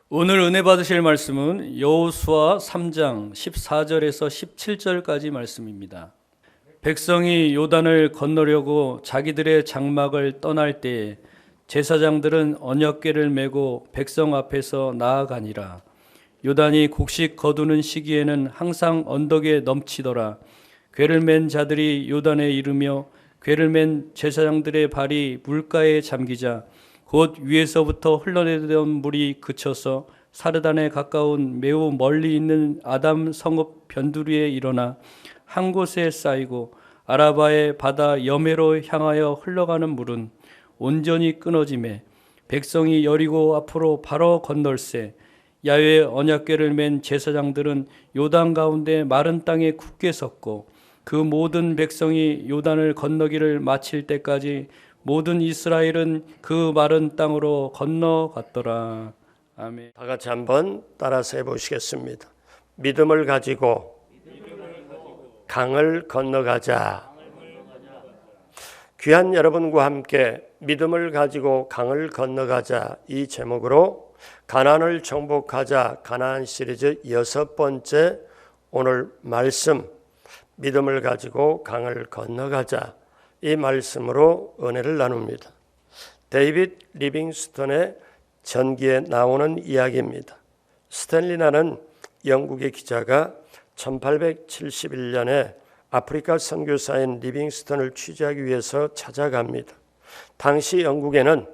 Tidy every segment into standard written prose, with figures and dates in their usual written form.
오늘 은혜 받으실 말씀은 여호수아 3장 14절에서 17절까지 말씀입니다. 백성이 요단을 건너려고 자기들의 장막을 떠날 때에 제사장들은 언약궤를 메고 백성 앞에서 나아가니라. 요단이 곡식 거두는 시기에는 항상 언덕에 넘치더라. 궤를 맨 자들이 요단에 이르며 궤를 맨 제사장들의 발이 물가에 잠기자 곧 위에서부터 흘러내리던 물이 그쳐서 사르단에 가까운 매우 멀리 있는 아담 성읍 변두리에 일어나 한 곳에 쌓이고 아라바의 바다 여매로 향하여 흘러가는 물은 온전히 끊어지매 백성이 여리고 앞으로 바로 건널세 야훼의 언약궤를 맨 제사장들은 요단 가운데 마른 땅에 굳게 섰고 그 모든 백성이 요단을 건너기를 마칠 때까지 모든 이스라엘은 그 마른 땅으로 건너갔더라. 아멘. 다 같이 한번 따라서 해보시겠습니다. 믿음을 가지고 강을 건너가자. 귀한 여러분과 함께 믿음을 가지고 강을 건너가자 이 제목으로 가나안을 정복하자 가나안 시리즈 6번째 오늘 말씀 믿음을 가지고 강을 건너가자 이 말씀으로 은혜를 나눕니다. 데이빗 리빙스턴의 전기에 나오는 이야기입니다. 스탠리라는 영국의 기자가 1871년에 아프리카 선교사인 리빙스턴을 취재하기 위해서 찾아갑니다. 당시 영국에는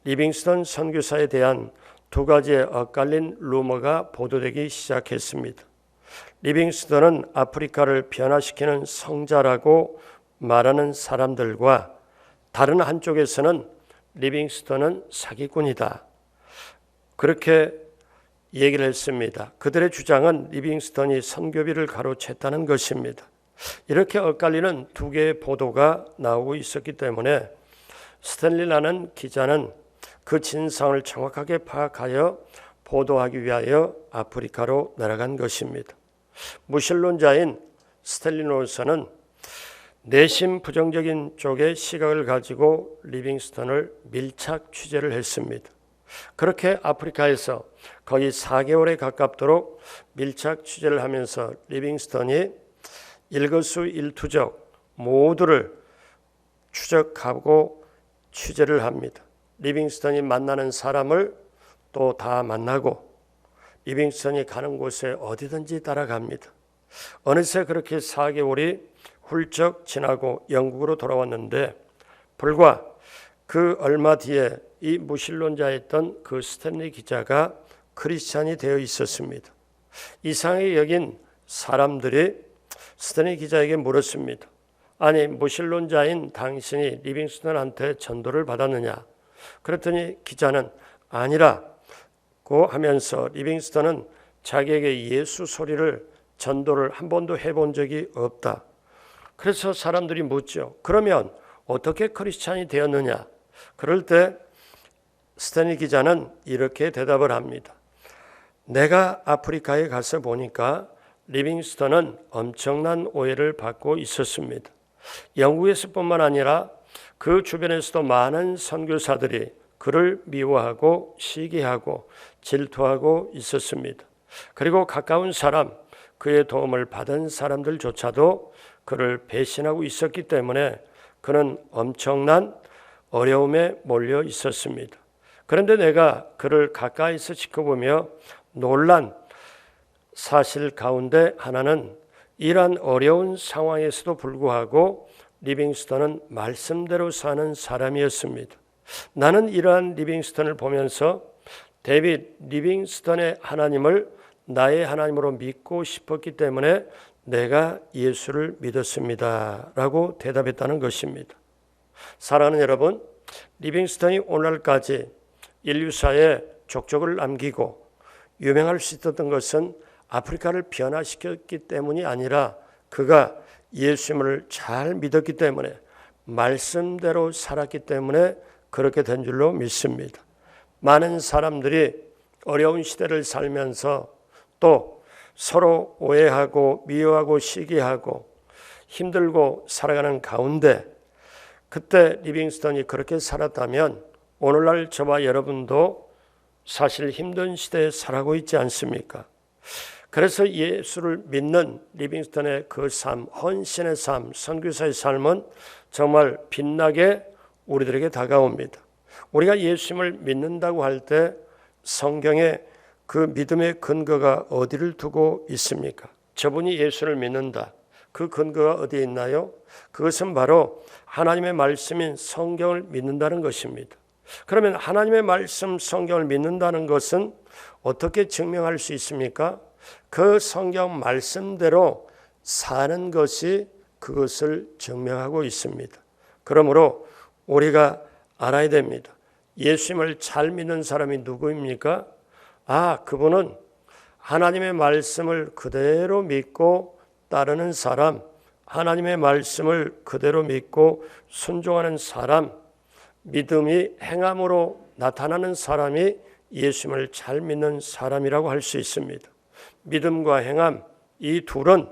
리빙스턴 선교사에 대한 두 가지의 엇갈린 루머가 보도되기 시작했습니다. 리빙스턴은 아프리카를 변화시키는 성자라고 말하는 사람들과 다른 한쪽에서는 리빙스턴은 사기꾼이다. 그렇게 얘기를 했습니다. 그들의 주장은 리빙스턴이 선교비를 가로챘다는 것입니다. 이렇게 엇갈리는 두 개의 보도가 나오고 있었기 때문에 스탠리라는 기자는 그 진상을 정확하게 파악하여 보도하기 위하여 아프리카로 날아간 것입니다. 무신론자인 스탠리로서는 내심 부정적인 쪽의 시각을 가지고 리빙스턴을 밀착 취재를 했습니다. 그렇게 아프리카에서 거의 4개월에 가깝도록 밀착 취재를 하면서 리빙스턴이 일거수일투족 모두를 추적하고 취재를 합니다. 리빙스턴이 만나는 사람을 또 다 만나고 리빙스턴이 가는 곳에 어디든지 따라갑니다. 어느새 그렇게 4개월이 훌쩍 지나고 영국으로 돌아왔는데 불과 그 얼마 뒤에 이 무신론자였던 그 스탠리 기자가 크리스찬이 되어 있었습니다. 이상하게 여긴 사람들이 스탠리 기자에게 물었습니다. 아니 무신론자인 당신이 리빙스턴한테 전도를 받았느냐? 그랬더니 기자는 아니라고 하면서 리빙스턴은 자기에게 예수 소리를 전도를 한 번도 해본 적이 없다. 그래서 사람들이 묻죠. 그러면 어떻게 크리스찬이 되었느냐? 그럴 때 스탠리 기자는 이렇게 대답을 합니다. 내가 아프리카에 가서 보니까 리빙스턴은 엄청난 오해를 받고 있었습니다. 영국에서뿐만 아니라 그 주변에서도 많은 선교사들이 그를 미워하고 시기하고 질투하고 있었습니다. 그리고 가까운 사람, 그의 도움을 받은 사람들조차도 그를 배신하고 있었기 때문에 그는 엄청난 어려움에 몰려 있었습니다. 그런데 내가 그를 가까이서 지켜보며 놀란 사실 가운데 하나는 이러한 어려운 상황에서도 불구하고 리빙스턴은 말씀대로 사는 사람이었습니다. 나는 이러한 리빙스턴을 보면서 데이빗 리빙스턴의 하나님을 나의 하나님으로 믿고 싶었기 때문에 내가 예수를 믿었습니다. 라고 대답했다는 것입니다. 사랑하는 여러분, 리빙스턴이 오늘까지 인류사에 족적을 남기고 유명할 수 있었던 것은 아프리카를 변화시켰기 때문이 아니라 그가 예수님을 잘 믿었기 때문에 말씀대로 살았기 때문에 그렇게 된 줄로 믿습니다. 많은 사람들이 어려운 시대를 살면서 또 서로 오해하고 미워하고 시기하고 힘들고 살아가는 가운데 그때 리빙스턴이 그렇게 살았다면 오늘날 저와 여러분도 사실 힘든 시대에 살아가고 있지 않습니까? 그래서 예수를 믿는 리빙스턴의 그 삶, 헌신의 삶, 선교사의 삶은 정말 빛나게 우리들에게 다가옵니다. 우리가 예수님을 믿는다고 할 때 성경에 그 믿음의 근거가 어디를 두고 있습니까? 저분이 예수를 믿는다. 그 근거가 어디에 있나요? 그것은 바로 하나님의 말씀인 성경을 믿는다는 것입니다. 그러면 하나님의 말씀 성경을 믿는다는 것은 어떻게 증명할 수 있습니까? 그 성경 말씀대로 사는 것이 그것을 증명하고 있습니다. 그러므로 우리가 알아야 됩니다. 예수님을 잘 믿는 사람이 누구입니까? 그분은 하나님의 말씀을 그대로 믿고 따르는 사람, 하나님의 말씀을 그대로 믿고 순종하는 사람, 믿음이 행함으로 나타나는 사람이 예수님을 잘 믿는 사람이라고 할 수 있습니다. 믿음과 행함, 이 둘은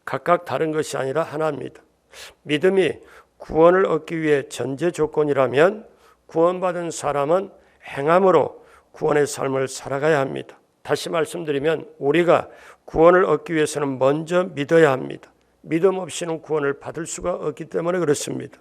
각각 다른 것이 아니라 하나입니다. 믿음이 구원을 얻기 위해 전제 조건이라면 구원받은 사람은 행함으로 구원의 삶을 살아가야 합니다. 다시 말씀드리면 우리가 구원을 얻기 위해서는 먼저 믿어야 합니다. 믿음 없이는 구원을 받을 수가 없기 때문에 그렇습니다.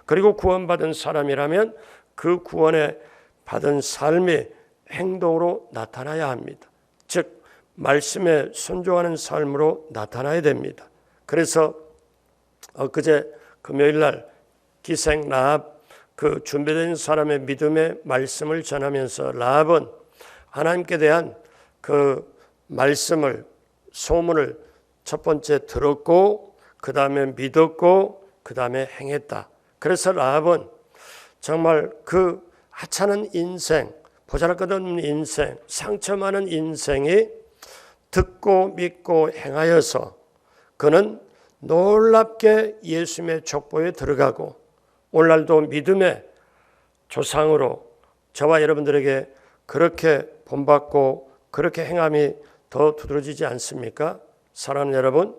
그리고 구원받은 사람이라면 그 구원에 받은 삶이 행동으로 나타나야 합니다. 즉 말씀에 순종하는 삶으로 나타나야 됩니다. 그래서 엊그제 금요일날 기생 라합 그 준비된 사람의 믿음의 말씀을 전하면서 라합은 하나님께 대한 그 말씀을 소문을 첫 번째 들었고 그 다음에 믿었고 그 다음에 행했다. 그래서 라합은 정말 그 하찮은 인생, 보잘것없는 인생, 상처 많은 인생이 듣고 믿고 행하여서 그는 놀랍게 예수님의 족보에 들어가고 오늘날도 믿음의 조상으로 저와 여러분들에게 그렇게 본받고 그렇게 행함이 더 두드러지지 않습니까? 사랑하는 여러분,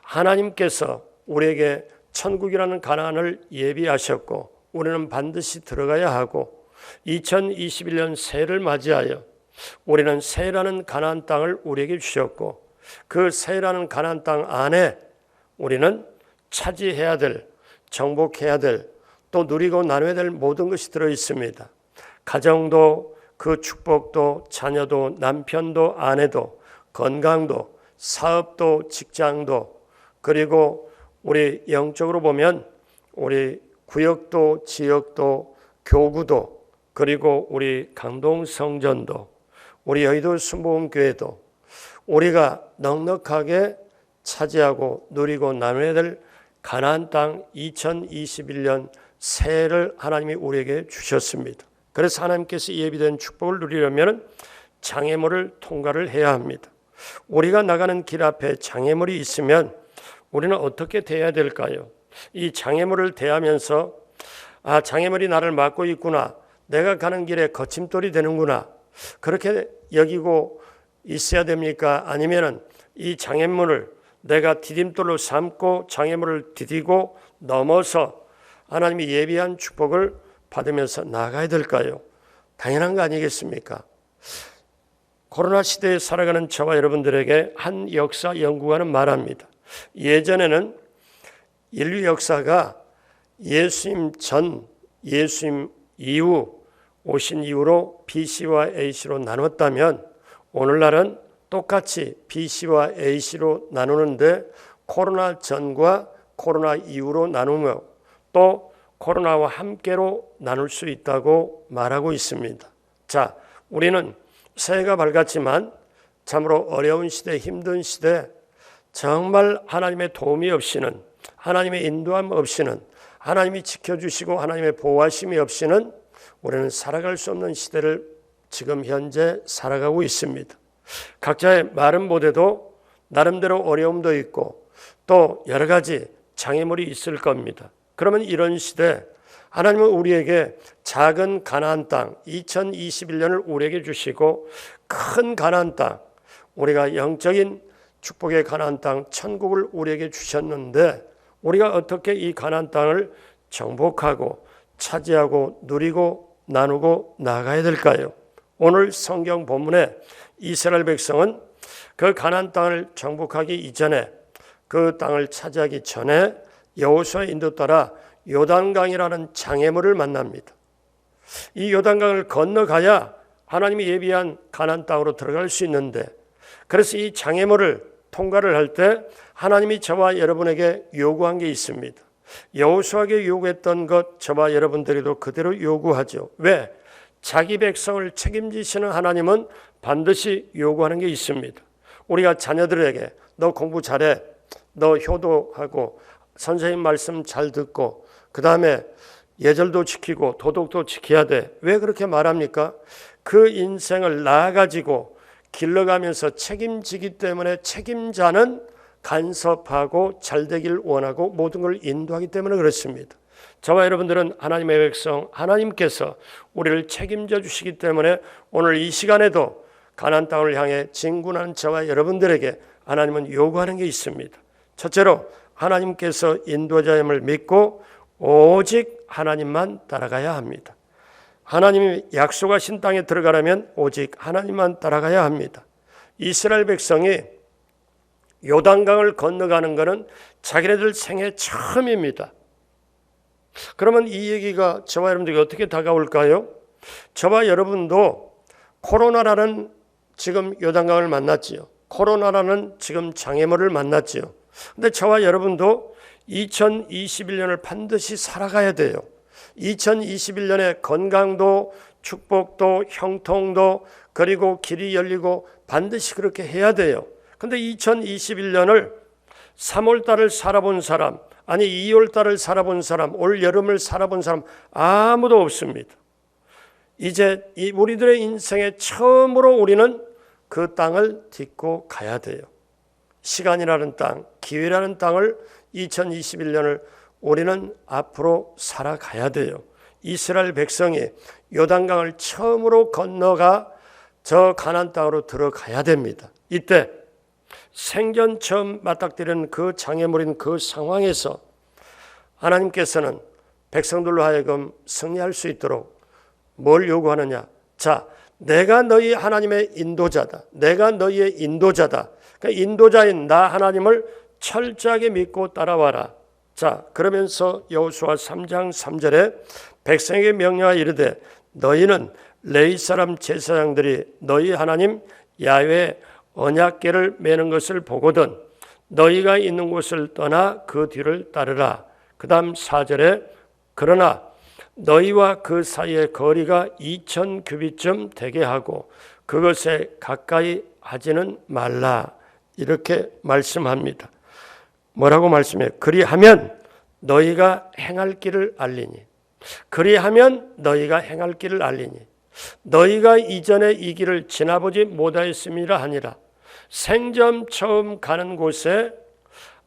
하나님께서 우리에게 천국이라는 가나안을 예비하셨고 우리는 반드시 들어가야 하고 2021년 새해를 맞이하여 우리는 새해라는 가나안 땅을 우리에게 주셨고 그 새해라는 가나안 땅 안에 우리는 차지해야 될, 정복해야 될, 또 누리고 나눠야 될 모든 것이 들어 있습니다. 가정도 그 축복도 자녀도 남편도 아내도 건강도 사업도 직장도 그리고 우리 영적으로 보면 우리 구역도 지역도 교구도 그리고 우리 강동성전도 우리 여의도 순복음교회도 우리가 넉넉하게 차지하고 누리고 나눠야 될 가나안 땅 2021년 새해를 하나님이 우리에게 주셨습니다. 그래서 하나님께서 예비된 축복을 누리려면 장애물을 통과를 해야 합니다. 우리가 나가는 길 앞에 장애물이 있으면 우리는 어떻게 대해야 될까요? 이 장애물을 대하면서 장애물이 나를 막고 있구나. 내가 가는 길에 거침돌이 되는구나. 그렇게 여기고 있어야 됩니까? 아니면은 이 장애물을 내가 디딤돌로 삼고 장애물을 디디고 넘어서 하나님이 예비한 축복을 받으면서 나가야 될까요? 당연한 거 아니겠습니까? 코로나 시대에 살아가는 저와 여러분들에게 한 역사 연구가는 말합니다. 예전에는 인류 역사가 예수님 전, 예수님 이후 오신 이후로 BC와 AC로 나눴다면 오늘날은 똑같이 BC와 AC로 나누는데 코로나 전과 코로나 이후로 나누며 또 코로나와 함께로 나눌 수 있다고 말하고 있습니다. 자, 우리는 새해가 밝았지만 참으로 어려운 시대, 힘든 시대, 정말 하나님의 도움이 없이는, 하나님의 인도함 없이는, 하나님이 지켜주시고 하나님의 보호하심이 없이는 우리는 살아갈 수 없는 시대를 지금 현재 살아가고 있습니다. 각자의 말은 못해도 나름대로 어려움도 있고 또 여러 가지 장애물이 있을 겁니다. 그러면 이런 시대 하나님은 우리에게 작은 가나안 땅 2021년을 우리에게 주시고 큰 가나안 땅, 우리가 영적인 축복의 가나안 땅 천국을 우리에게 주셨는데 우리가 어떻게 이 가나안 땅을 정복하고 차지하고 누리고 나누고 나가야 될까요? 오늘 성경 본문에 이스라엘 백성은 그 가나안 땅을 정복하기 이전에, 그 땅을 차지하기 전에 여호수아의 인도 따라 요단강이라는 장애물을 만납니다. 이 요단강을 건너가야 하나님이 예비한 가나안 땅으로 들어갈 수 있는데, 그래서 이 장애물을 통과를 할 때 하나님이 저와 여러분에게 요구한 게 있습니다. 여호수아에게 요구했던 것 저와 여러분들에게도 그대로 요구하죠. 왜? 자기 백성을 책임지시는 하나님은 반드시 요구하는 게 있습니다. 우리가 자녀들에게 너 공부 잘해, 너 효도하고 선생님 말씀 잘 듣고 그 다음에 예절도 지키고 도덕도 지켜야 돼. 왜 그렇게 말합니까? 그 인생을 나아가지고 길러가면서 책임지기 때문에 책임자는 간섭하고 잘되길 원하고 모든 걸 인도하기 때문에 그렇습니다. 저와 여러분들은 하나님의 백성, 하나님께서 우리를 책임져 주시기 때문에 오늘 이 시간에도 가나안 땅을 향해 진군하는 저와 여러분들에게 하나님은 요구하는 게 있습니다. 첫째로 하나님께서 인도자임을 믿고 오직 하나님만 따라가야 합니다. 하나님이 약속하신 땅에 들어가려면 오직 하나님만 따라가야 합니다. 이스라엘 백성이 요단강을 건너가는 것은 자기네들 생애 처음입니다. 그러면 이 얘기가 저와 여러분들에게 어떻게 다가올까요? 저와 여러분도 코로나라는 지금 요단강을 만났지요. 코로나라는 지금 장애물을 만났지요. 근데 저와 여러분도 2021년을 반드시 살아가야 돼요. 2021년에 건강도 축복도 형통도 그리고 길이 열리고 반드시 그렇게 해야 돼요. 근데 2021년을 3월 달을 살아본 사람, 아니 2월 달을 살아본 사람, 올 여름을 살아본 사람 아무도 없습니다. 이제 우리들의 인생에 처음으로 우리는 그 땅을 딛고 가야 돼요. 시간이라는 땅, 기회라는 땅을 2021년을 우리는 앞으로 살아가야 돼요. 이스라엘 백성이 요단강을 처음으로 건너가 저 가나안 땅으로 들어가야 됩니다. 이때 생전 처음 맞닥뜨리는 그 장애물인 그 상황에서 하나님께서는 백성들로 하여금 승리할 수 있도록 뭘 요구하느냐? 자, 내가 너희 하나님의 인도자다. 내가 너희의 인도자다. 그러니까 인도자인 나 하나님을 철저하게 믿고 따라와라. 자, 그러면서 여호수아 3장 3절에 백성에게 명령하여 이르되 너희는 레위 사람 제사장들이 너희 하나님 야훼의 언약궤를 메는 것을 보거든 너희가 있는 곳을 떠나 그 뒤를 따르라. 그 다음 4절에 그러나 너희와 그 사이의 거리가 2000 규빗쯤 되게 하고 그것에 가까이 하지는 말라. 이렇게 말씀합니다. 뭐라고 말씀해요? 그리하면 너희가 행할 길을 알리니. 그리하면 너희가 행할 길을 알리니. 너희가 이전에 이 길을 지나보지 못하였음이라 하니라. 생전 처음 가는 곳에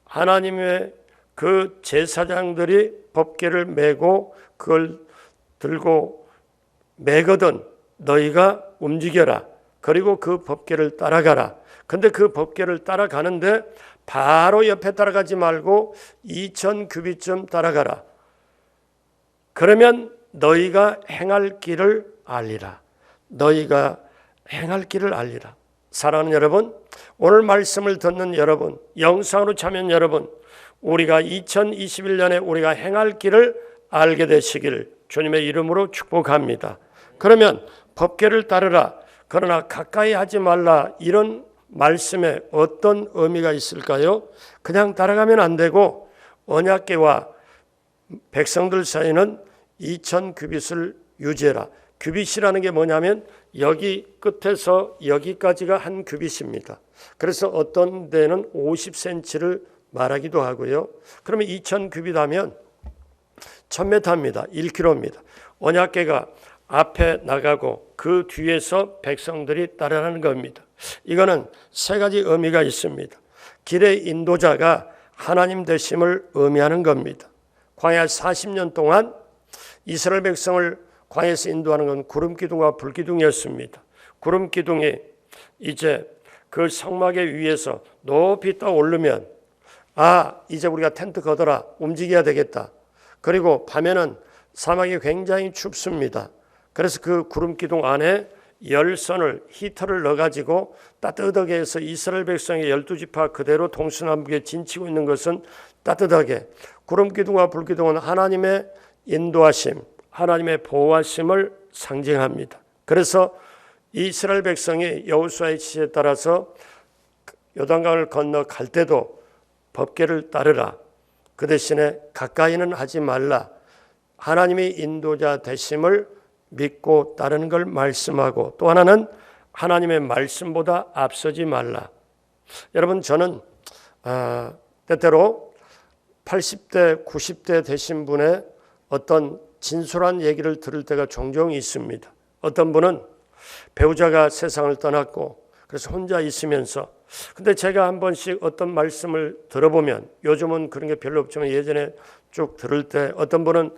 하나님의 그 제사장들이 법궤를 메고 그걸 들고 메거든 너희가 움직여라. 그리고 그 법궤를 따라가라. 근데 그 법궤를 따라가는데 바로 옆에 따라가지 말고 2000 규빗쯤 따라가라. 그러면 너희가 행할 길을 알리라. 너희가 행할 길을 알리라. 사랑하는 여러분, 오늘 말씀을 듣는 여러분, 영상으로 참여한 여러분, 우리가 2021년에 우리가 행할 길을 알게 되시길 주님의 이름으로 축복합니다. 그러면 법궤를 따르라. 그러나 가까이 하지 말라. 이런 말씀에 어떤 의미가 있을까요? 그냥 따라가면 안 되고 언약궤와 백성들 사이는 2000 규빗을 유지해라. 규빗이라는 게 뭐냐면 여기 끝에서 여기까지가 한 규빗입니다. 그래서 어떤 데는 50cm를 말하기도 하고요. 그러면 2000 규빗 하면 1000m입니다. 1km입니다. 언약궤가 앞에 나가고 그 뒤에서 백성들이 따라가는 겁니다. 이거는 세 가지 의미가 있습니다. 길의 인도자가 하나님 되심을 의미하는 겁니다. 광야 40년 동안 이스라엘 백성을 광야에서 인도하는 건 구름기둥과 불기둥이었습니다. 구름기둥이 이제 그 성막의 위에서 높이 떠오르면 이제 우리가 텐트 걷어라. 움직여야 되겠다. 그리고 밤에는 사막이 굉장히 춥습니다. 그래서 그 구름 기둥 안에 열선을 히터를 넣어가지고 따뜻하게 해서 이스라엘 백성의 12지파 그대로 동서남북에 진치고 있는 것은 따뜻하게, 구름 기둥과 불 기둥은 하나님의 인도하심, 하나님의 보호하심을 상징합니다. 그래서 이스라엘 백성이 여호수아의 지시에 따라서 요단강을 건너갈 때도 법궤를 따르라. 그 대신에 가까이는 하지 말라. 하나님이 인도자 되심을 믿고 따르는 걸 말씀하고, 또 하나는 하나님의 말씀보다 앞서지 말라. 여러분, 저는 때때로 80대, 90대 되신 분의 어떤 진솔한 얘기를 들을 때가 종종 있습니다. 어떤 분은 배우자가 세상을 떠났고 그래서 혼자 있으면서, 근데 제가 한 번씩 어떤 말씀을 들어보면, 요즘은 그런 게 별로 없지만 예전에 쭉 들을 때 어떤 분은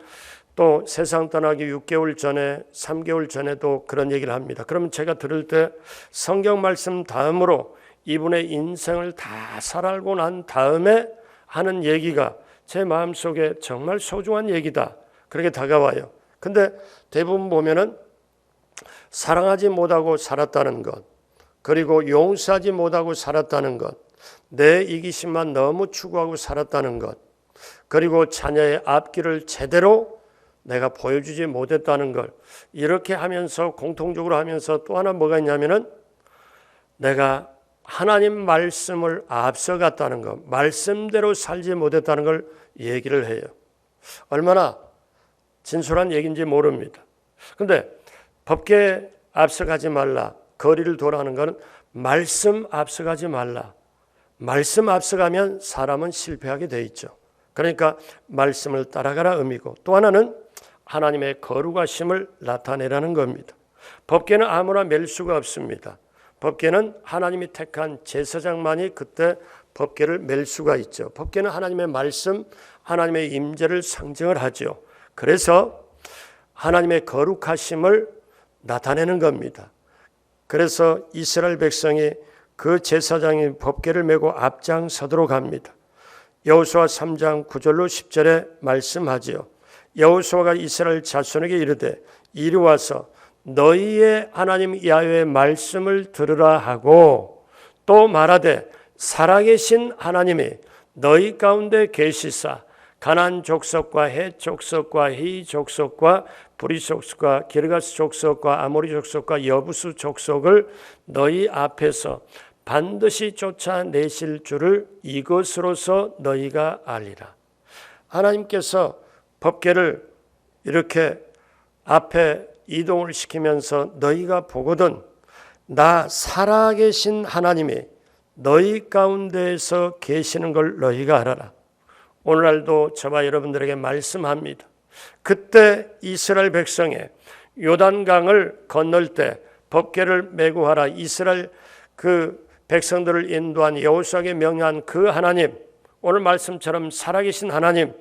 또 세상 떠나기 6개월 전에 3개월 전에도 그런 얘기를 합니다. 그러면 제가 들을 때 성경 말씀 다음으로 이분의 인생을 다 살아가고 난 다음에 하는 얘기가 제 마음속에 정말 소중한 얘기다, 그렇게 다가와요. 근데 대부분 보면은 사랑하지 못하고 살았다는 것, 그리고 용서하지 못하고 살았다는 것, 내 이기심만 너무 추구하고 살았다는 것, 그리고 자녀의 앞길을 제대로 내가 보여주지 못했다는 걸, 이렇게 하면서 공통적으로 하면서 또 하나 뭐가 있냐면은 내가 하나님 말씀을 앞서갔다는 것, 말씀대로 살지 못했다는 걸 얘기를 해요. 얼마나 진솔한 얘기인지 모릅니다. 근데 법궤 앞서가지 말라, 거리를 돌아가는 것은 말씀 앞서가지 말라. 말씀 앞서가면 사람은 실패하게 돼 있죠. 그러니까 말씀을 따라가라 의미고, 또 하나는 하나님의 거룩하심을 나타내라는 겁니다. 법궤는 아무나 맬 수가 없습니다. 법궤는 하나님이 택한 제사장만이 그때 법궤를 맬 수가 있죠. 법궤는 하나님의 말씀, 하나님의 임재를 상징을 하죠. 그래서 하나님의 거룩하심을 나타내는 겁니다. 그래서 이스라엘 백성이 그 제사장이 법궤를 메고 앞장서도록 합니다. 여호수아 3장 9절로 10절에 말씀하지요. 여호수아가 이스라엘 자손에게 이르되 이리 와서 너희의 하나님 야훼의 말씀을 들으라 하고, 또 말하되 살아계신 하나님이 너희 가운데 계시사 가나안 족속과 헷 족속과 히 족속과 브리 족속과 기르가스 족속과 아모리 족속과 여부수 족속을 너희 앞에서 반드시 쫓아내실 줄을 이것으로서 너희가 알리라. 하나님께서 법궤를 이렇게 앞에 이동을 시키면서 너희가 보거든 나 살아계신 하나님이 너희 가운데에서 계시는 걸 너희가 알아라. 오늘날도 저와 여러분들에게 말씀합니다. 그때 이스라엘 백성의 요단강을 건널 때 법궤를 메고 하라. 이스라엘 그 백성들을 인도한 여호수아에게 명령한 그 하나님, 오늘 말씀처럼 살아계신 하나님,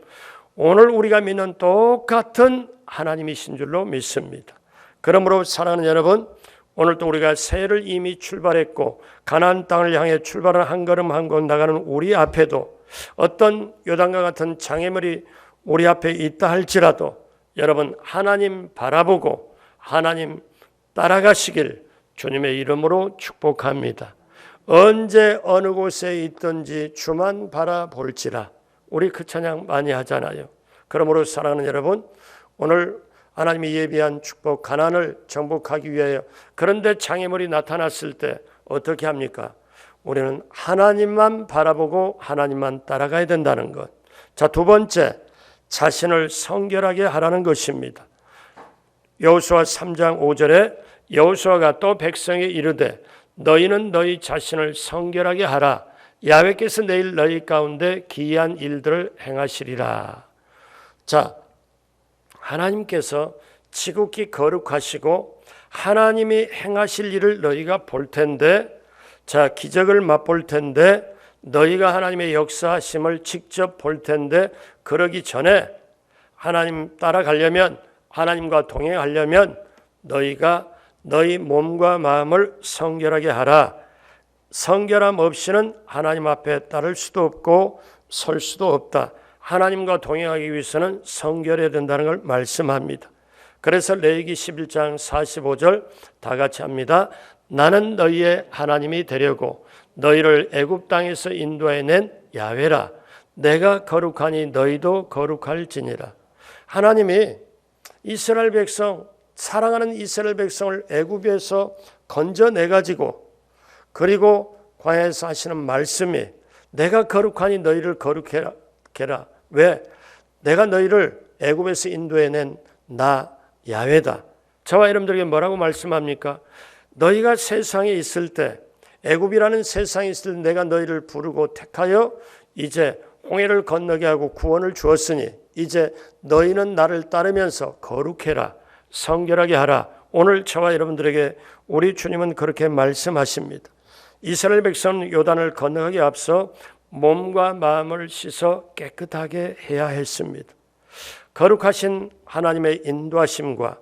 오늘 우리가 믿는 똑같은 하나님이신 줄로 믿습니다. 그러므로 사랑하는 여러분, 오늘도 우리가 새해를 이미 출발했고 가나안 땅을 향해 출발한 한 걸음 한 걸음 나가는 우리 앞에도 어떤 요단과 같은 장애물이 우리 앞에 있다 할지라도 여러분 하나님 바라보고 하나님 따라가시길 주님의 이름으로 축복합니다. 언제 어느 곳에 있든지 주만 바라볼지라. 우리 그 찬양 많이 하잖아요. 그러므로 사랑하는 여러분, 오늘 하나님이 예비한 축복 가나안을 정복하기 위하여, 그런데 장애물이 나타났을 때 어떻게 합니까? 우리는 하나님만 바라보고 하나님만 따라가야 된다는 것. 자, 두 번째, 자신을 성결하게 하라는 것입니다. 여호수아 3장 5절에 여호수아가 또 백성에 이르되 너희는 너희 자신을 성결하게 하라. 야훼께서 내일 너희 가운데 기이한 일들을 행하시리라. 자, 하나님께서 지극히 거룩하시고 하나님이 행하실 일을 너희가 볼 텐데, 자, 기적을 맛볼 텐데, 너희가 하나님의 역사하심을 직접 볼 텐데, 그러기 전에 하나님 따라가려면, 하나님과 동행하려면 너희가 너희 몸과 마음을 성결하게 하라. 성결함 없이는 하나님 앞에 따를 수도 없고 설 수도 없다. 하나님과 동행하기 위해서는 성결해야 된다는 걸 말씀합니다. 그래서 레위기 11장 45절 다 같이 합니다. 나는 너희의 하나님이 되려고 너희를 애굽 땅에서 인도해낸 야훼라. 내가 거룩하니 너희도 거룩할지니라. 하나님이 이스라엘 백성, 사랑하는 이스라엘 백성을 애굽에서 건져내 가지고 그리고 광야에서 하시는 말씀이 내가 거룩하니 너희를 거룩해라. 왜? 내가 너희를 애굽에서 인도해낸 나 야훼다. 저와 여러분들에게 뭐라고 말씀합니까? 너희가 세상에 있을 때, 애굽이라는 세상에 있을 때 내가 너희를 부르고 택하여 이제 홍해를 건너게 하고 구원을 주었으니 이제 너희는 나를 따르면서 거룩해라, 성결하게 하라. 오늘 저와 여러분들에게 우리 주님은 그렇게 말씀하십니다. 이스라엘 백성은 요단을 건너가기 앞서 몸과 마음을 씻어 깨끗하게 해야 했습니다. 거룩하신 하나님의 인도하심과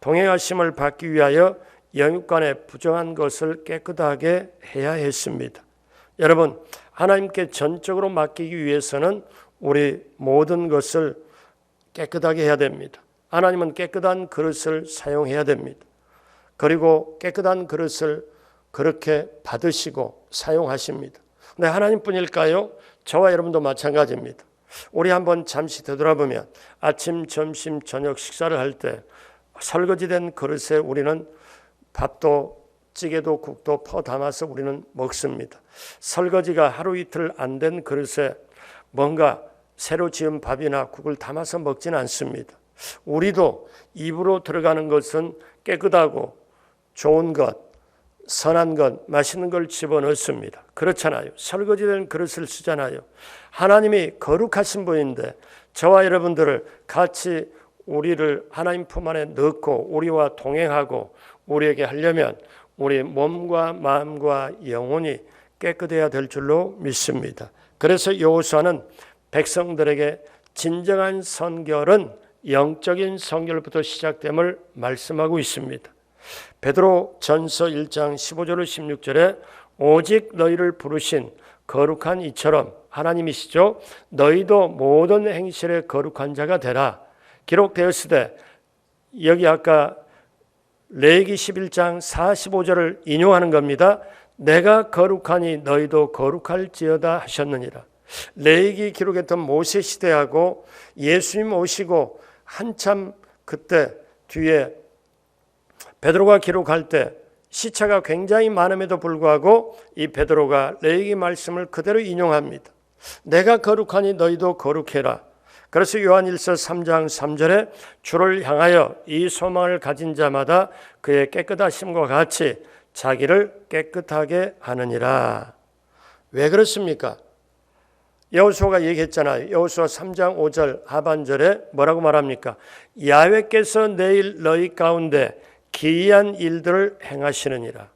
동행하심을 받기 위하여 영육간에 부정한 것을 깨끗하게 해야 했습니다. 여러분, 하나님께 전적으로 맡기기 위해서는 우리 모든 것을 깨끗하게 해야 됩니다. 하나님은 깨끗한 그릇을 사용해야 됩니다. 그리고 깨끗한 그릇을 그렇게 받으시고 사용하십니다. 근데 하나님뿐일까요? 저와 여러분도 마찬가지입니다. 우리 한번 잠시 되돌아보면 아침, 점심, 저녁 식사를 할 때 설거지된 그릇에 우리는 밥도 찌개도 국도 퍼 담아서 우리는 먹습니다. 설거지가 하루 이틀 안 된 그릇에 뭔가 새로 지은 밥이나 국을 담아서 먹지는 않습니다. 우리도 입으로 들어가는 것은 깨끗하고 좋은 것, 선한 것, 맛있는 걸 집어넣습니다. 그렇잖아요. 설거지된 그릇을 쓰잖아요. 하나님이 거룩하신 분인데 저와 여러분들을 같이 우리를 하나님 품 안에 넣고 우리와 동행하고 우리에게 하려면 우리 몸과 마음과 영혼이 깨끗해야 될 줄로 믿습니다. 그래서 여호수아는 백성들에게 진정한 선결은 영적인 선결부터 시작됨을 말씀하고 있습니다. 베드로 전서 1장 15절로 16절에 오직 너희를 부르신 거룩한 이처럼 하나님이시죠. 너희도 모든 행실에 거룩한 자가 되라. 기록되었으되 여기 아까 레위기 11장 45절을 인용하는 겁니다. 내가 거룩하니 너희도 거룩할지어다 하셨느니라. 레위기 기록했던 모세 시대하고 예수님 오시고 한참 그때 뒤에 베드로가 기록할 때 시차가 굉장히 많음에도 불구하고 이 베드로가 레위기 말씀을 그대로 인용합니다. 내가 거룩하니 너희도 거룩해라. 그래서 요한일서 3장 3절에 주를 향하여 이 소망을 가진 자마다 그의 깨끗하심과 같이 자기를 깨끗하게 하느니라. 왜 그렇습니까? 여호수아가 얘기했잖아요. 여호수아 3장 5절 하반절에 뭐라고 말합니까? 야훼께서 내일 너희 가운데 기이한 일들을 행하시느니라.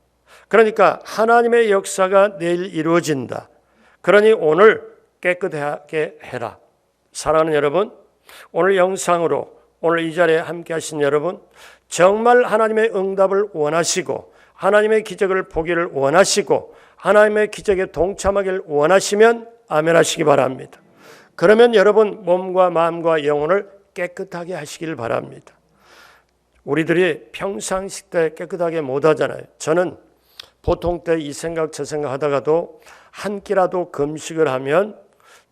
그러니까 하나님의 역사가 내일 이루어진다. 그러니 오늘 깨끗하게 해라. 사랑하는 여러분, 오늘 영상으로 오늘 이 자리에 함께 하신 여러분, 정말 하나님의 응답을 원하시고 하나님의 기적을 보기를 원하시고 하나님의 기적에 동참하기를 원하시면 아멘 하시기 바랍니다. 그러면 여러분 몸과 마음과 영혼을 깨끗하게 하시길 바랍니다. 우리들이 평상시 때 깨끗하게 못 하잖아요. 저는 보통 때 이 생각 저 생각 하다가도 한 끼라도 금식을 하면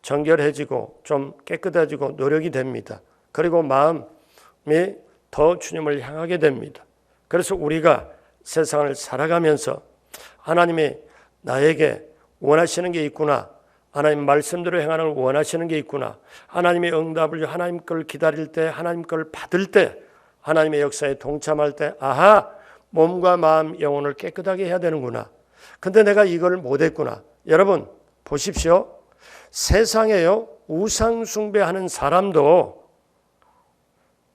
정결해지고 좀 깨끗해지고 노력이 됩니다. 그리고 마음이 더 주님을 향하게 됩니다. 그래서 우리가 세상을 살아가면서 하나님이 나에게 원하시는 게 있구나. 하나님 말씀대로 행하는 걸 원하시는 게 있구나. 하나님의 응답을 하나님 걸 기다릴 때 하나님 걸 받을 때 하나님의 역사에 동참할 때 아하 몸과 마음 영혼을 깨끗하게 해야 되는구나. 근데 내가 이걸 못했구나. 여러분 보십시오. 세상에요 우상 숭배하는 사람도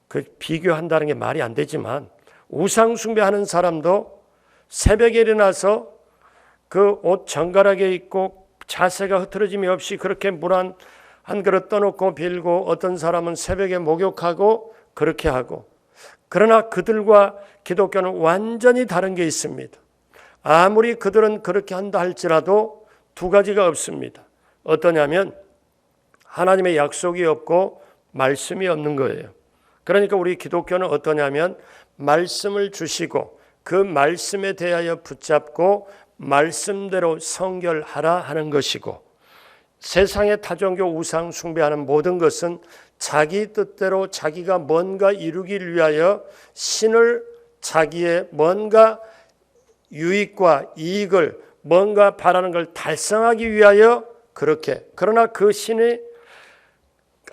그 비교한다는 게 말이 안 되지만 우상 숭배하는 사람도 새벽에 일어나서 그 옷 정갈하게 입고 자세가 흐트러짐이 없이 그렇게 물 한 그릇 떠놓고 빌고 어떤 사람은 새벽에 목욕하고 그렇게 하고 그러나 그들과 기독교는 완전히 다른 게 있습니다. 아무리 그들은 그렇게 한다 할지라도 두 가지가 없습니다. 어떠냐면 하나님의 약속이 없고 말씀이 없는 거예요. 그러니까 우리 기독교는 어떠냐면 말씀을 주시고 그 말씀에 대하여 붙잡고 말씀대로 성결하라 하는 것이고, 세상의 타종교 우상 숭배하는 모든 것은 자기 뜻대로 자기가 뭔가 이루기를 위하여 신을 자기의 뭔가 유익과 이익을 뭔가 바라는 걸 달성하기 위하여 그렇게, 그러나 그 신이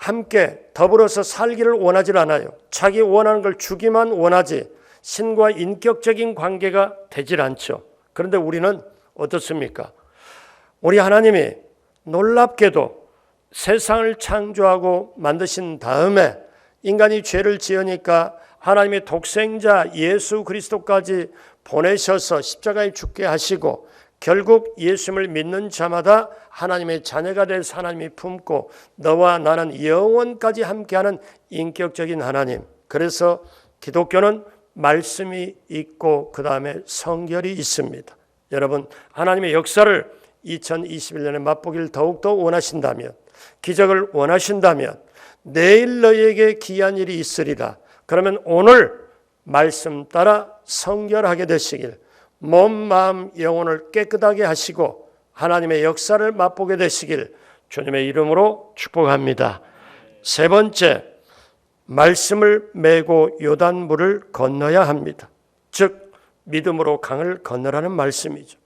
함께 더불어서 살기를 원하지 않아요. 자기 원하는 걸 주기만 원하지 신과 인격적인 관계가 되질 않죠. 그런데 우리는 어떻습니까? 우리 하나님이 놀랍게도 세상을 창조하고 만드신 다음에 인간이 죄를 지으니까 하나님의 독생자 예수 그리스도까지 보내셔서 십자가에 죽게 하시고, 결국 예수님을 믿는 자마다 하나님의 자녀가 돼서 하나님이 품고 너와 나는 영원까지 함께하는 인격적인 하나님. 그래서 기독교는 말씀이 있고 그 다음에 성결이 있습니다. 여러분, 하나님의 역사를 2021년에 맛보기를 더욱더 원하신다면, 기적을 원하신다면 내일 너희에게 기이한 일이 있으리라. 그러면 오늘 말씀 따라 성결하게 되시길, 몸, 마음, 영혼을 깨끗하게 하시고 하나님의 역사를 맛보게 되시길 주님의 이름으로 축복합니다. 세 번째, 말씀을 메고 요단물을 건너야 합니다. 즉 믿음으로 강을 건너라는 말씀이죠.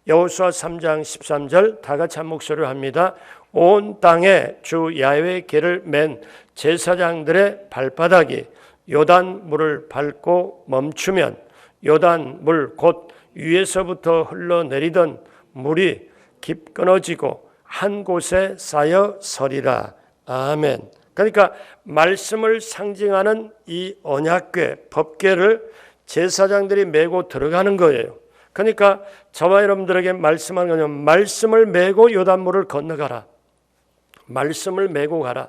여호수아 3장 13절 다 같이 한 목소리로 합니다. 온 땅에 주 야훼의 길을 맨 제사장들의 발바닥이 요단물을 밟고 멈추면 요단물 곧 위에서부터 흘러내리던 물이 깊어지고 한 곳에 쌓여 서리라. 아멘. 그러니까 말씀을 상징하는 이 언약궤, 법궤를 제사장들이 메고 들어가는 거예요. 그러니까 저와 여러분들에게 말씀하는 거는 말씀을 메고 요단물을 건너가라. 말씀을 메고 가라.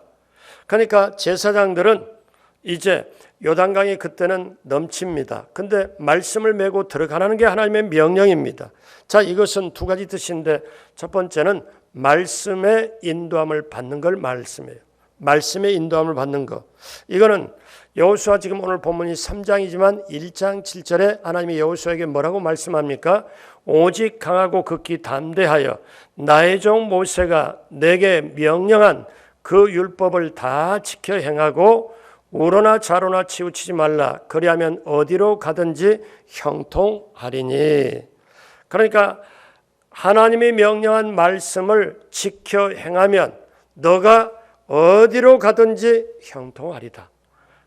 그러니까 제사장들은 이제 요단강이 그때는 넘칩니다. 근데 말씀을 메고 들어가라는 게 하나님의 명령입니다. 자, 이것은 두 가지 뜻인데, 첫 번째는 말씀의 인도함을 받는 걸 말씀이에요. 말씀의 인도함을 받는 것. 이거는 여호수아, 지금 오늘 본문이 3장이지만 1장 7절에 하나님이 여호수아에게 뭐라고 말씀합니까? 오직 강하고 극히 담대하여 나의 종 모세가 내게 명령한 그 율법을 다 지켜 행하고 우로나 좌로나 치우치지 말라. 그리하면 어디로 가든지 형통하리니. 그러니까 하나님이 명령한 말씀을 지켜 행하면 너가 어디로 가든지 형통하리다.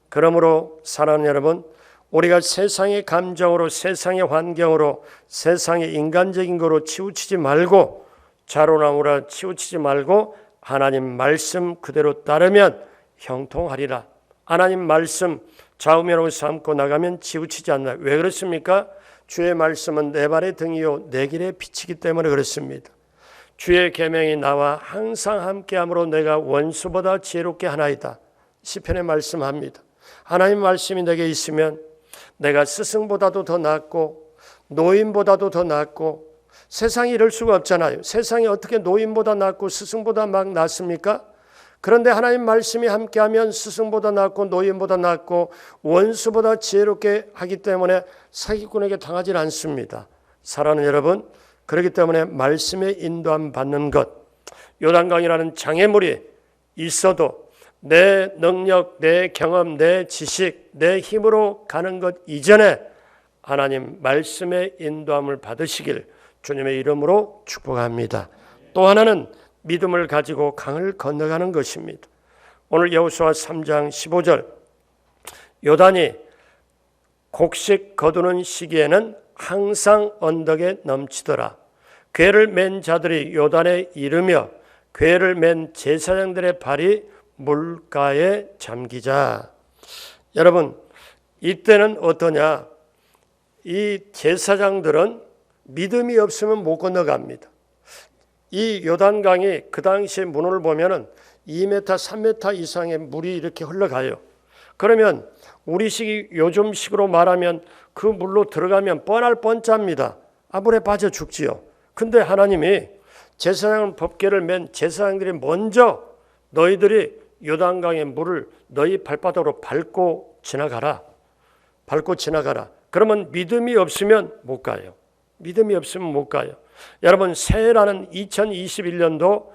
그러므로 사랑하는 여러분, 우리가 세상의 감정으로, 세상의 환경으로, 세상의 인간적인 거로 치우치지 말고, 좌로나 우로나 치우치지 말고 하나님 말씀 그대로 따르면 형통하리라. 하나님 말씀 좌우면으로 삼고 나가면 치우치지 않나. 왜 그렇습니까? 주의 말씀은 내 발의 등이요 내 길의 빛이기 때문에 그렇습니다. 주의 계명이 나와 항상 함께함으로 내가 원수보다 지혜롭게 하나이다. 시편에 말씀합니다. 하나님 말씀이 내게 있으면 내가 스승보다도 더 낫고 노인보다도 더 낫고, 세상이 이럴 수가 없잖아요. 세상이 어떻게 노인보다 낫고 스승보다 막 낫습니까? 그런데 하나님 말씀이 함께하면 스승보다 낫고 노인보다 낫고 원수보다 지혜롭게 하기 때문에 사기꾼에게 당하지 않습니다. 사랑하는 여러분, 그렇기 때문에 말씀의 인도함 받는 것, 요단강이라는 장애물이 있어도 내 능력, 내 경험, 내 지식, 내 힘으로 가는 것 이전에 하나님 말씀의 인도함을 받으시길 주님의 이름으로 축복합니다. 또 하나는 믿음을 가지고 강을 건너가는 것입니다. 오늘 여호수아 3장 15절, 요단이 곡식 거두는 시기에는 항상 언덕에 넘치더라. 궤를 맨 자들이 요단에 이르며 궤를 맨 제사장들의 발이 물가에 잠기자. 여러분, 이때는 어떠냐? 이 제사장들은 믿음이 없으면 못 건너갑니다. 이 요단강이 그 당시에 문을 보면은 2m, 3m 이상의 물이 이렇게 흘러가요. 그러면 우리식이 요즘식으로 말하면 그 물로 들어가면 뻔할 뻔짜입니다. 물에 빠져 죽지요. 근데 하나님이 제사장 법궤를 맨 제사장들이 먼저 너희들이 요단강의 물을 너희 발바닥으로 밟고 지나가라. 그러면 믿음이 없으면 못 가요. 믿음이 없으면 못 가요. 여러분, 새해라는 2021년도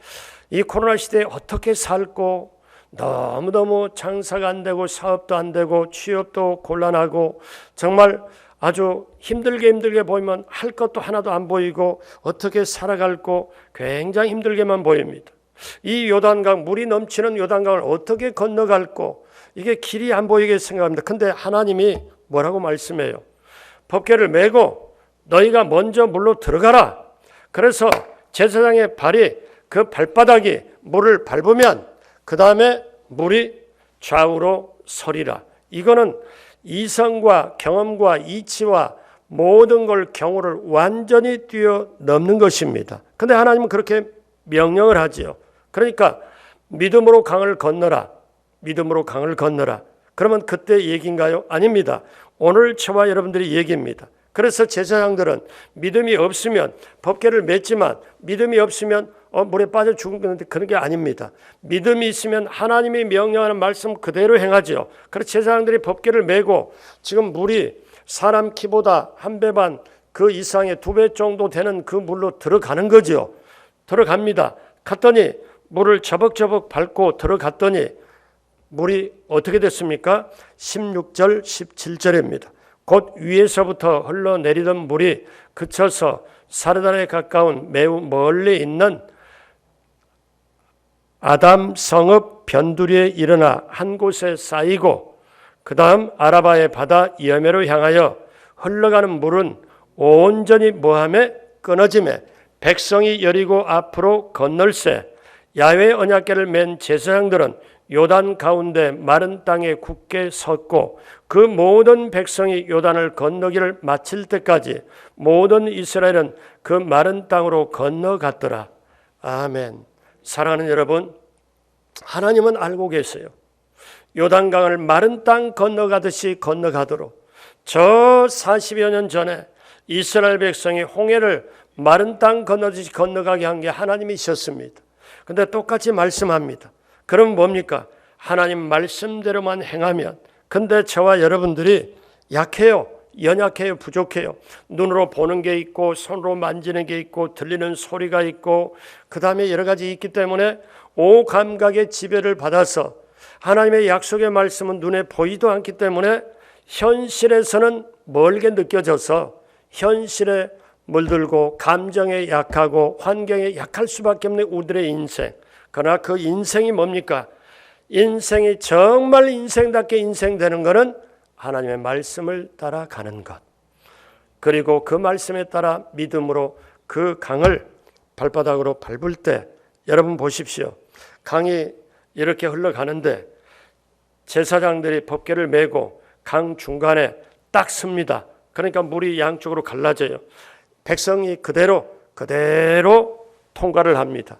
이 코로나 시대에 어떻게 살고 너무너무 장사가 안 되고 사업도 안 되고 취업도 곤란하고 정말 아주 힘들게 보이면 할 것도 하나도 안 보이고 어떻게 살아갈고 굉장히 힘들게만 보입니다. 이 요단강, 물이 넘치는 요단강을 어떻게 건너갈고 이게 길이 안 보이게 생각합니다. 근데 하나님이 뭐라고 말씀해요? 법궤를 메고 너희가 먼저 물로 들어가라. 그래서 제사장의 발이 그 발바닥이 물을 밟으면 그 다음에 물이 좌우로 서리라. 이거는 이성과 경험과 이치와 모든 걸 경우를 완전히 뛰어넘는 것입니다. 근데 하나님은 그렇게 명령을 하지요. 그러니까 믿음으로 강을 건너라. 그러면 그때 얘기인가요? 아닙니다. 오늘 저와 여러분들이 얘기입니다. 그래서 제사장들은 믿음이 없으면 법궤를 맸지만 믿음이 없으면 물에 빠져 죽는데 그런 게 아닙니다. 믿음이 있으면 하나님이 명령하는 말씀 그대로 행하죠. 그래서 제사장들이 법궤를 메고 지금 물이 사람 키보다 한 배 반 그 이상의 2배 정도 되는 그 물로 들어가는 거죠. 들어갑니다. 갔더니 물을 저벅저벅 밟고 들어갔더니 물이 어떻게 됐습니까? 16절 17절입니다. 곧 위에서부터 흘러내리던 물이 그쳐서 사르단에 가까운 매우 멀리 있는 아담 성읍 변두리에 일어나 한 곳에 쌓이고 그 다음 아라바의 바다 여매로 향하여 흘러가는 물은 온전히 뭐함에 끊어짐에 백성이 여리고 앞으로 건널세 야훼 언약궤를 맨 제사장들은 요단 가운데 마른 땅에 굳게 섰고 그 모든 백성이 요단을 건너기를 마칠 때까지 모든 이스라엘은 그 마른 땅으로 건너갔더라. 아멘. 사랑하는 여러분, 하나님은 알고 계세요. 요단강을 마른 땅 건너가듯이 건너가도록 저 40여 년 전에 이스라엘 백성이 홍해를 마른 땅 건너듯이 건너가게 한 게 하나님이셨습니다. 근데 똑같이 말씀합니다. 그럼 뭡니까? 하나님 말씀대로만 행하면. 근데 저와 여러분들이 약해요. 연약해요. 부족해요. 눈으로 보는 게 있고 손으로 만지는 게 있고 들리는 소리가 있고 그 다음에 여러 가지 있기 때문에 오감각의 지배를 받아서 하나님의 약속의 말씀은 눈에 보이도 않기 때문에 현실에서는 멀게 느껴져서 현실에 물들고 감정에 약하고 환경에 약할 수밖에 없는 우리들의 인생. 그러나 그 인생이 뭡니까? 인생이 정말 인생답게 인생되는 것은 하나님의 말씀을 따라가는 것. 그리고 그 말씀에 따라 믿음으로 그 강을 발바닥으로 밟을 때 여러분 보십시오. 강이 이렇게 흘러가는데 제사장들이 법궤를 메고 강 중간에 딱 섭니다. 그러니까 물이 양쪽으로 갈라져요. 백성이 그대로 통과를 합니다.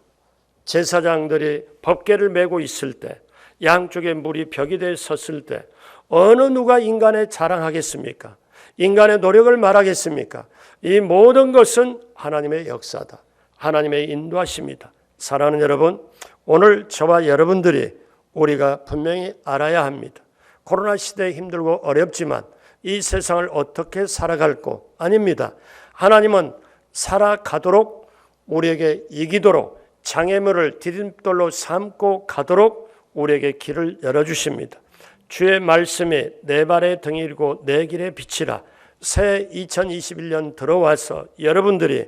제사장들이 법궤를 메고 있을 때 양쪽에 물이 벽이 돼 섰을 때 어느 누가 인간의 자랑하겠습니까? 인간의 노력을 말하겠습니까? 이 모든 것은 하나님의 역사다. 하나님의 인도하심이다. 사랑하는 여러분, 오늘 저와 여러분들이 우리가 분명히 알아야 합니다. 코로나 시대에 힘들고 어렵지만 이 세상을 어떻게 살아갈고 아닙니다. 하나님은 살아가도록 우리에게 이기도록 장애물을 디딤돌로 삼고 가도록 우리에게 길을 열어주십니다. 주의 말씀이 내 발의 등이고 내 길의 빛이라. 새 2021년 들어와서 여러분들이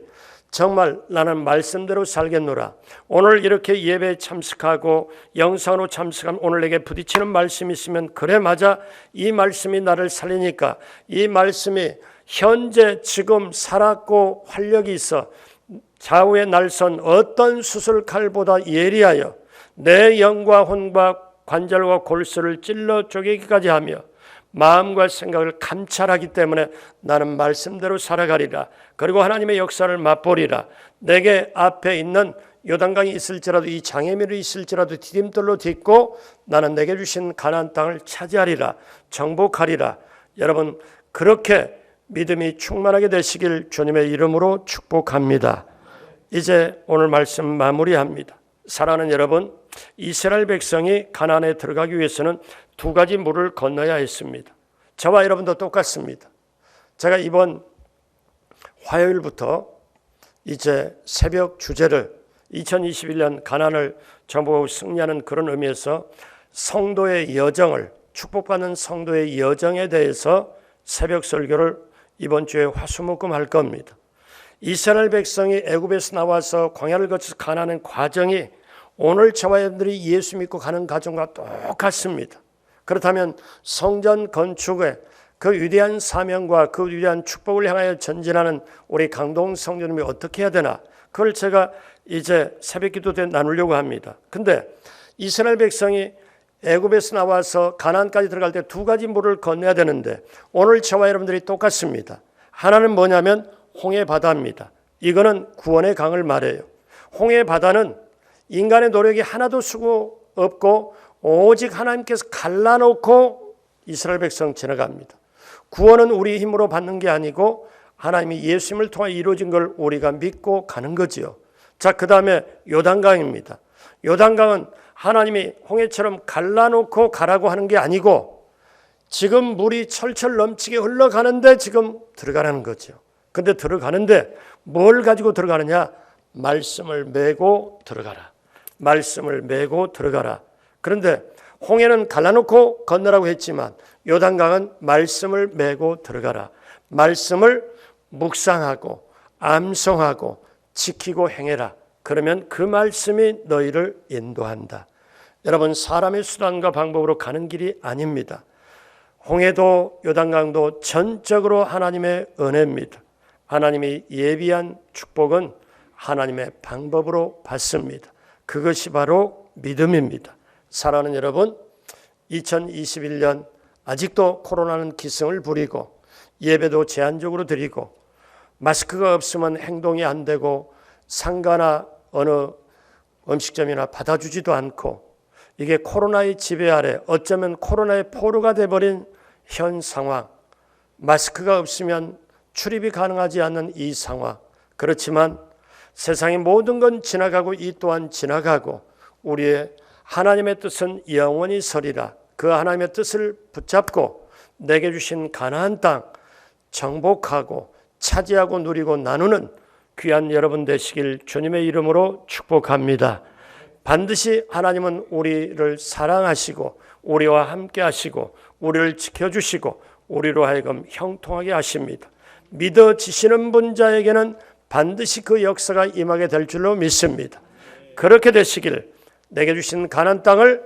정말 나는 말씀대로 살겠노라. 오늘 이렇게 예배에 참석하고 영상으로 참석한 오늘 내게 부딪히는 말씀이 있으면 그래 맞아 이 말씀이 나를 살리니까 이 말씀이 현재 지금 살았고 활력이 있어 좌우의 날선 어떤 수술칼보다 예리하여 내 영과 혼과 관절과 골수를 찔러 쪼개기까지 하며 마음과 생각을 감찰하기 때문에 나는 말씀대로 살아가리라. 그리고 하나님의 역사를 맛보리라. 내게 앞에 있는 요단강이 있을지라도 이 장애물이 있을지라도 디딤돌로 딛고 나는 내게 주신 가나안 땅을 차지하리라. 정복하리라. 여러분 그렇게 믿음이 충만하게 되시길 주님의 이름으로 축복합니다. 이제 오늘 말씀 마무리합니다. 사랑하는 여러분, 이스라엘 백성이 가나안에 들어가기 위해서는 두 가지 물을 건너야 했습니다. 저와 여러분도 똑같습니다. 제가 이번 화요일부터 이제 새벽 주제를 2021년 가나안을 정복하고 승리하는 그런 의미에서 성도의 여정을, 축복받는 성도의 여정에 대해서 새벽 설교를 이번 주에 화수목금 할 겁니다. 이스라엘 백성이 애굽에서 나와서 광야를 거쳐서 가나안 과정이 오늘 저와 여러분들이 예수 믿고 가는 과정과 똑같습니다. 그렇다면 성전 건축의 그 위대한 사명과 그 위대한 축복을 향하여 전진하는 우리 강동 성도님이 어떻게 해야 되나, 그걸 제가 이제 새벽기도 때 나누려고 합니다. 근데 이스라엘 백성이 애굽에서 나와서 가나안까지 들어갈 때 두 가지 물을 건너야 되는데 오늘 저와 여러분들이 똑같습니다. 하나는 뭐냐면 홍해 바다입니다. 이거는 구원의 강을 말해요. 홍해 바다는 인간의 노력이 하나도 수고 없고 오직 하나님께서 갈라놓고 이스라엘 백성 지나갑니다. 구원은 우리 힘으로 받는 게 아니고 하나님이 예수님을 통해 이루어진 걸 우리가 믿고 가는 거지요. 자, 그 다음에 요단강입니다. 요단강은 하나님이 홍해처럼 갈라놓고 가라고 하는 게 아니고 지금 물이 철철 넘치게 흘러가는데 지금 들어가라는 거죠. 근데 들어가는데 뭘 가지고 들어가느냐? 말씀을 메고 들어가라. 말씀을 메고 들어가라. 그런데 홍해는 갈라놓고 건너라고 했지만 요단강은 말씀을 메고 들어가라. 말씀을 묵상하고 암송하고 지키고 행해라. 그러면 그 말씀이 너희를 인도한다. 여러분, 사람의 수단과 방법으로 가는 길이 아닙니다. 홍해도 요단강도 전적으로 하나님의 은혜입니다. 하나님이 예비한 축복은 하나님의 방법으로 받습니다. 그것이 바로 믿음입니다. 사랑하는 여러분, 2021년 아직도 코로나는 기승을 부리고 예배도 제한적으로 드리고 마스크가 없으면 행동이 안 되고 상가나 어느 음식점이나 받아주지도 않고 이게 코로나의 지배 아래 어쩌면 코로나의 포로가 돼버린 현 상황, 마스크가 없으면 출입이 가능하지 않는 이 상황. 그렇지만 세상의 모든 건 지나가고 이 또한 지나가고 우리의 하나님의 뜻은 영원히 서리라. 그 하나님의 뜻을 붙잡고 내게 주신 가나안 땅 정복하고 차지하고 누리고 나누는 귀한 여러분 되시길 주님의 이름으로 축복합니다. 반드시 하나님은 우리를 사랑하시고 우리와 함께 하시고 우리를 지켜주시고 우리로 하여금 형통하게 하십니다. 믿어지시는 분자에게는 반드시 그 역사가 임하게 될 줄로 믿습니다. 그렇게 되시길 내게 주신 가나안 땅을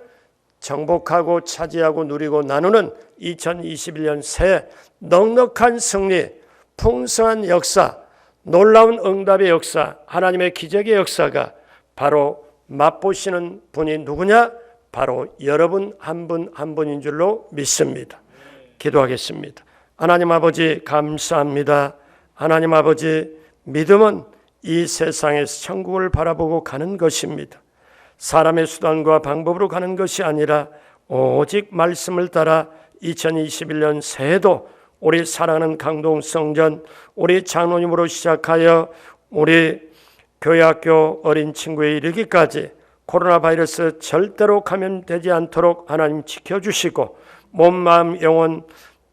정복하고 차지하고 누리고 나누는 2021년 새해 넉넉한 승리, 풍성한 역사, 놀라운 응답의 역사, 하나님의 기적의 역사가 바로 맛보시는 분이 누구냐? 바로 여러분 한 분 한 분인 줄로 믿습니다. 기도하겠습니다. 하나님 아버지 감사합니다. 하나님 아버지, 믿음은 이 세상에서 천국을 바라보고 가는 것입니다. 사람의 수단과 방법으로 가는 것이 아니라 오직 말씀을 따라 2021년 새해도 우리 사랑하는 강동성전, 우리 장로님으로 시작하여 우리 교회학교 어린 친구에 이르기까지 코로나 바이러스 절대로 감염되지 않도록 하나님 지켜주시고 몸, 마음, 영혼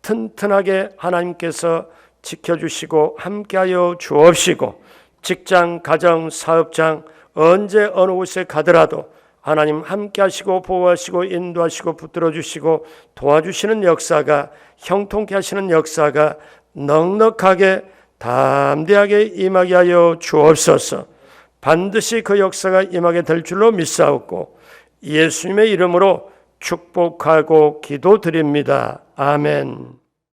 튼튼하게 하나님께서 지켜주시고 함께하여 주옵시고 직장, 가정, 사업장 언제 어느 곳에 가더라도 하나님 함께하시고 보호하시고 인도하시고 붙들어주시고 도와주시는 역사가, 형통케 하시는 역사가 넉넉하게 담대하게 임하게 하여 주옵소서. 반드시 그 역사가 임하게 될 줄로 믿사옵고 예수님의 이름으로 축복하고 기도드립니다. 아멘.